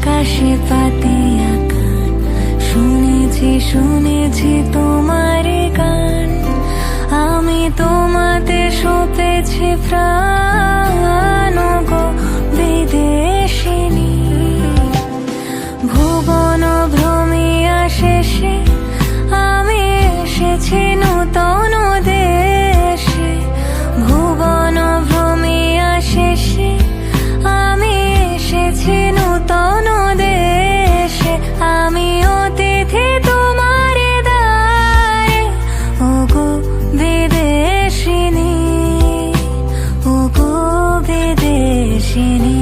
আকাশে পাতিয়া গান, শুনেছি শুনেছি তোমার গান। আমি তোমাতে সপেছি প্রাণ গো বিদেশিনী। ভুবন ভ্রমিয়া শেষে আমি এসেছি নূতন দেশে। ভুবন ভ্রমিয়া শেষে আমি এসেছি নূতন দেশে। আমি অতিথি তোমার দ্বারে ওগো বিদেশিনী, ওগো বিদেশিনী।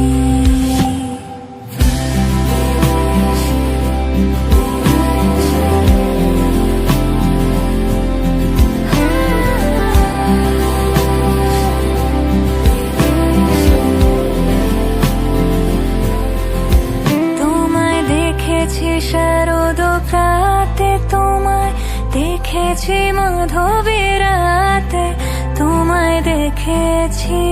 শারদ প্রাতে তোমায় দেখেছি, মাধবী রাতে তোমায় দেখেছি।